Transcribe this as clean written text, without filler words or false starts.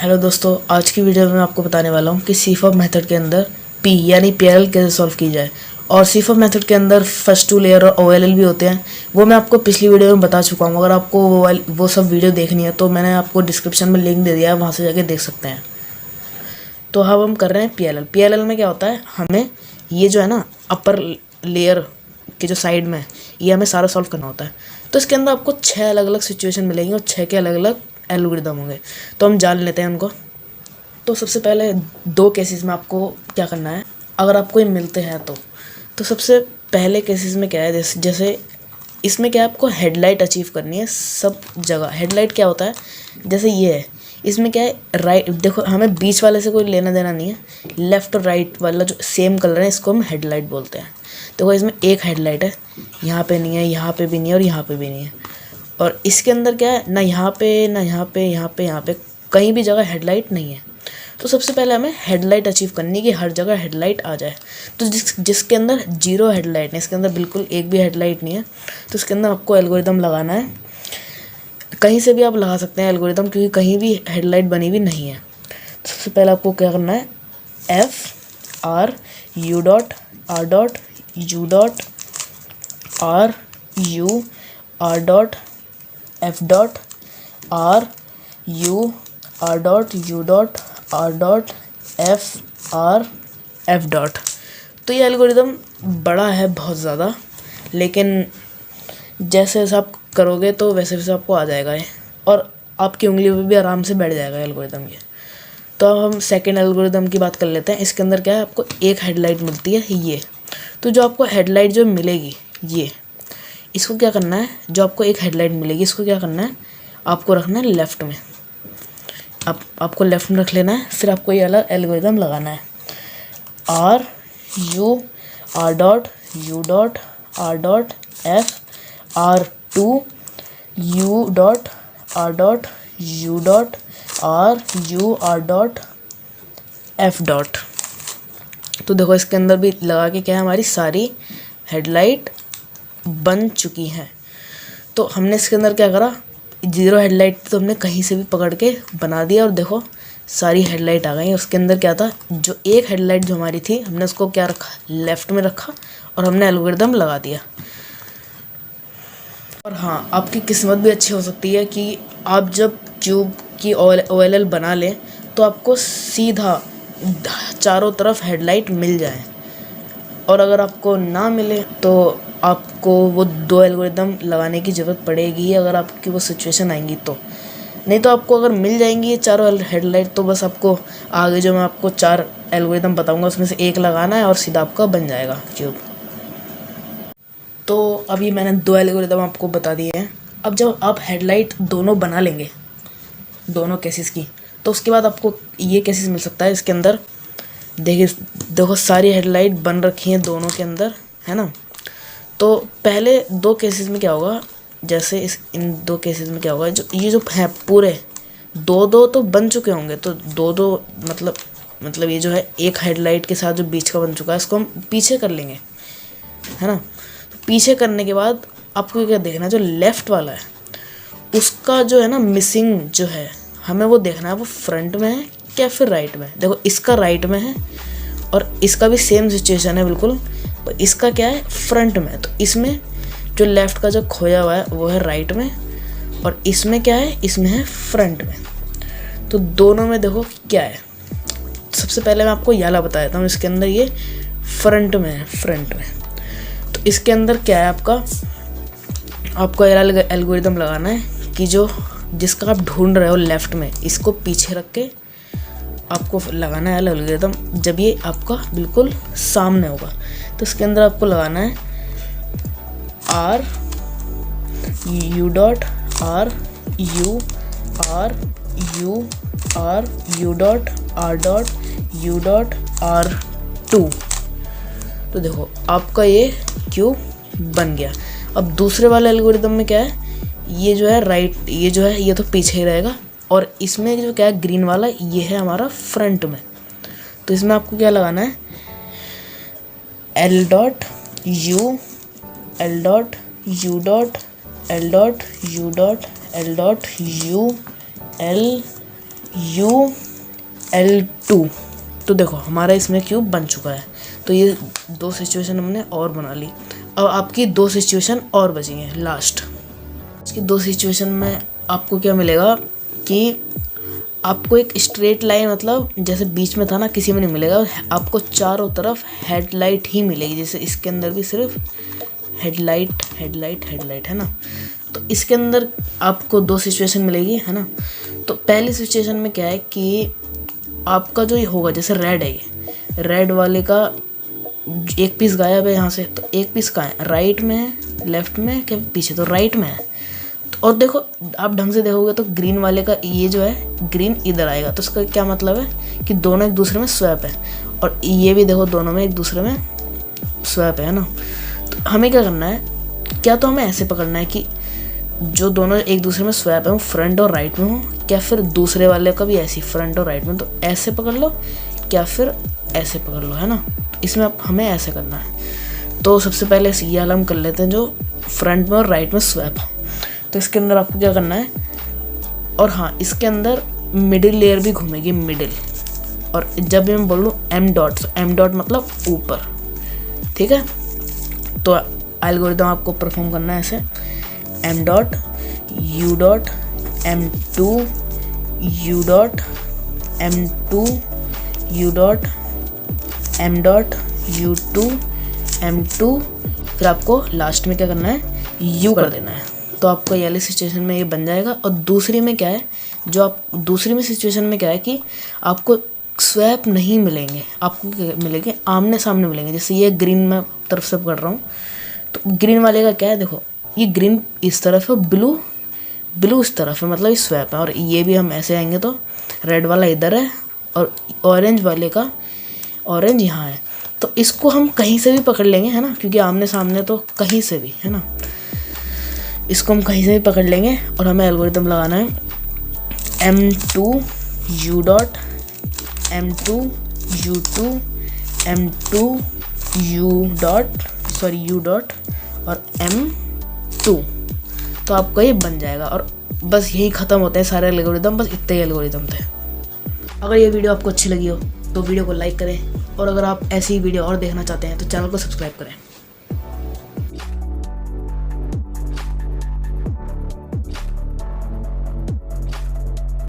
Hello दोस्तों, आज की वीडियो में मैं आपको बताने वाला हूँ कि सीफॉप मेथड के अंदर पी यानी पीएलएल कैसे सॉल्व की जाए। और सीफॉप मेथड के अंदर फर्स्ट टू लेयर और ओएलएल भी होते हैं, वो मैं आपको पिछली वीडियो में बता चुका हूँ। अगर आपको वो सब वीडियो देखनी है तो मैंने आपको डिस्क्रिप्शन में लिंक दे दिया है, वहाँ से जाके देख सकते हैं। तो अब हम कर रहे हैं पीएलएल। पीएलएल में क्या होता है, हमें ये जो है ना अपर लेयर के जो साइड में, ये हमें सारा सॉल्व करना होता है। तो इसके अंदर आपको 6 अलग अलग सिचुएशन मिलेंगी और 6 के अलग अलग एल्गोरिदम होंगे। तो हम जान लेते हैं उनको। तो सबसे पहले 2 केसेस में आपको क्या करना है, अगर आपको ये मिलते हैं तो सबसे पहले केसेस में क्या है, जैसे इसमें क्या है, आपको हेडलाइट अचीव करनी है सब जगह। हेडलाइट क्या होता है, जैसे ये है, इसमें क्या है राइट, देखो हमें बीच वाले से कोई लेना देना नहीं है, लेफ़्ट और राइट वाला जो सेम कलर है इसको हम हेडलाइट बोलते हैं। देखो इसमें एक हेडलाइट है, यहाँ पे नहीं है, यहाँ पे भी नहीं है और यहाँ पे भी नहीं है। और इसके अंदर क्या है, ना यहाँ पे ना यहाँ पे, यहाँ पे कहीं भी जगह हेडलाइट नहीं है। तो सबसे पहले हमें हेडलाइट अचीव करनी है कि हर जगह हेडलाइट आ जाए। तो जिसके अंदर 0 हेडलाइट है, इसके अंदर बिल्कुल एक भी हेडलाइट नहीं है, तो इसके अंदर आपको एल्गोरिदम लगाना है। कहीं से भी आप लगा सकते हैं एल्गोरिदम, क्योंकि कहीं भी हेडलाइट बनी हुई नहीं है। तो सबसे पहले आपको क्या करना है, F R U dot R dot U dot R U R dot F dot R U R dot U dot R dot F dot. तो ये एल्गोरिदम बड़ा है बहुत ज़्यादा, लेकिन जैसे जैसे आप करोगे तो वैसे वैसे आपको आ जाएगा ये, और आपकी उंगली पे भी आराम से बैठ जाएगा एल्गोरिदम ये। तो अब हम सेकेंड एल्गोरिदम की बात कर लेते हैं। इसके अंदर क्या है, आपको एक हेडलाइट मिलती है ये। तो जो आपको हेडलाइट जो मिलेगी ये, इसको क्या करना है, जो आपको एक हेडलाइट मिलेगी इसको क्या करना है, आपको रखना है लेफ़्ट में। आपको लेफ़्ट में रख लेना है। फिर आपको ये अलग एल्गोरिदम लगाना है, R U R dot U dot R dot F R two U dot R dot U dot R U R dot F dot. तो देखो इसके अंदर भी लगा के क्या है, हमारी सारी हेडलाइट बन चुकी हैं। तो हमने इसके अंदर क्या करा, 0 हेडलाइट तो हमने कहीं से भी पकड़ के बना दिया, और देखो सारी हेडलाइट आ गई। उसके अंदर क्या था, जो एक हेडलाइट जो हमारी थी, हमने उसको क्या रखा, लेफ़्ट में रखा और हमने एल्गोरिदम लगा दिया। और हाँ, आपकी किस्मत भी अच्छी हो सकती है कि आप जब क्यूब की ओएलएल बना लें तो आपको सीधा चारों तरफ हेडलाइट मिल जाए। और अगर आपको ना मिले तो आपको वो 2 एल्गोरिदम लगाने की ज़रूरत पड़ेगी, अगर आपकी वो सिचुएशन आएंगी तो। नहीं तो आपको अगर मिल जाएंगी ये चारों हेडलाइट, तो बस आपको आगे जो मैं आपको 4 एल्गोरिदम बताऊंगा उसमें से एक लगाना है और सीधा आपका बन जाएगा क्यूब। तो अभी मैंने 2 एल्गोरिदम आपको बता दिए हैं। अब जब आप हेडलाइट दोनों बना लेंगे, दोनों केसेस की, तो उसके बाद आपको ये केसेस मिल सकता है। इसके अंदर देखो सारी हेडलाइट बन रखी हैं दोनों के अंदर, है ना। तो पहले 2 केसेस में क्या होगा, जैसे इन 2 केसेस में क्या होगा, जो है पूरे 2 तो बन चुके होंगे। तो 2 मतलब ये जो है एक हेडलाइट के साथ जो बीच का बन चुका है, इसको हम पीछे कर लेंगे, है ना। तो पीछे करने के बाद आपको क्या देखना है, जो लेफ़्ट वाला है उसका जो है ना मिसिंग जो है, हमें वो देखना है वो फ्रंट में है क्या फिर राइट में। देखो इसका राइट में है और इसका भी सेम सिचुएशन है बिल्कुल, पर इसका क्या है फ्रंट में। तो इसमें जो लेफ़्ट का जो खोया हुआ है वो है राइट में, और इसमें क्या है, इसमें है फ्रंट में। तो दोनों में देखो क्या है। सबसे पहले मैं आपको याला बता देता हूँ, इसके अंदर ये फ्रंट में है, फ्रंट में। तो इसके अंदर क्या है, आपको एल्गोरिदम लगाना है कि जिसका आप ढूंढ रहे हो लेफ़्ट में, इसको पीछे रख के आपको लगाना है एल्गोरिदम जब ये आपका बिल्कुल सामने होगा। तो इसके अंदर आपको लगाना है R U dot R U R U R U dot U dot R two. तो देखो आपका ये क्यूब बन गया। अब दूसरे वाले एल्गोरिदम में क्या है, ये जो है राइट, ये जो है ये तो पीछे ही रहेगा, और इसमें जो क्या है ग्रीन वाला, ये है हमारा फ्रंट में। तो इसमें आपको क्या लगाना है, L dot U L dot U dot L dot U dot L dot U L UL2। तो देखो हमारा इसमें क्यूब बन चुका है। तो ये 2 सिचुएशन हमने और बना ली। अब आपकी 2 सिचुएशन और बची हैं लास्ट। इसकी 2 सिचुएशन में आपको क्या मिलेगा कि आपको एक स्ट्रेट लाइन, मतलब जैसे बीच में था ना, किसी में नहीं मिलेगा। आपको चारों तरफ हेडलाइट ही मिलेगी। जैसे इसके अंदर भी सिर्फ हेडलाइट है ना। तो इसके अंदर आपको 2 सिचुएशन मिलेगी, है ना। तो पहली सिचुएशन में क्या है कि आपका जो ये होगा, जैसे रेड है, ये रेड वाले का एक पीस गायब है यहाँ से। तो एक पीस कहाँ है? राइट में है, लेफ्ट में है, क्या पीछे? तो राइट में है। और देखो आप ढंग से देखोगे तो ग्रीन वाले का ये जो है ग्रीन इधर आएगा। तो इसका क्या मतलब है कि दोनों एक दूसरे में स्वैप है। और ये भी देखो दोनों में एक दूसरे में स्वैप है ना। तो हमें क्या करना है, क्या तो हमें ऐसे पकड़ना है कि जो दोनों एक दूसरे में स्वैप है वो फ्रंट और राइट में हो, क्या फिर दूसरे वाले का भी ऐसी फ्रंट और राइट में। तो ऐसे पकड़ लो, क्या फिर ऐसे पकड़ लो, है ना। इसमें अब हमें ऐसे करना है। तो सबसे पहले ये वाला हम कर लेते हैं जो फ्रंट में और राइट में स्वैप है। तो इसके अंदर आपको क्या करना है, और हाँ इसके अंदर मिडिल लेयर भी घूमेगी, मिडिल। और जब भी मैं बोलूँ M डॉट, तो M डॉट मतलब ऊपर, ठीक है। तो एल्गोरिथम आपको परफॉर्म करना है ऐसे, M dot U dot M2 U dot M2 U dot M dot U2 M2, फिर आपको लास्ट में क्या करना है, U कर देना है। तो आपको ये वाली सिचुएशन में ये बन जाएगा। और दूसरी में क्या है, जो आप दूसरी में सिचुएशन में क्या है कि आपको स्वैप नहीं मिलेंगे, आपको मिलेंगे आमने सामने मिलेंगे। जैसे ये ग्रीन में तरफ से पकड़ रहा हूँ, तो ग्रीन वाले का क्या है, देखो ये ग्रीन इस तरफ है, ब्लू इस तरफ है, मतलब ये स्वैप है। और ये भी हम ऐसे आएंगे तो रेड वाला इधर है और ऑरेंज वाले का ऑरेंज यहाँ है। तो इसको हम कहीं से भी पकड़ लेंगे, है ना, क्योंकि आमने सामने तो कहीं से भी, है ना। इसको हम कहीं से भी पकड़ लेंगे। और हमें एल्गोरिथम लगाना है M2 U dot M2 U2 M2 U dot और M2। तो आपका ये बन जाएगा। और बस यही ख़त्म होते हैं सारे एल्गोरिथम, बस इतने ही एल्गोरिथम थे। अगर ये वीडियो आपको अच्छी लगी हो तो वीडियो को लाइक करें, और अगर आप ऐसी वीडियो और देखना चाहते हैं तो चैनल को सब्सक्राइब करें।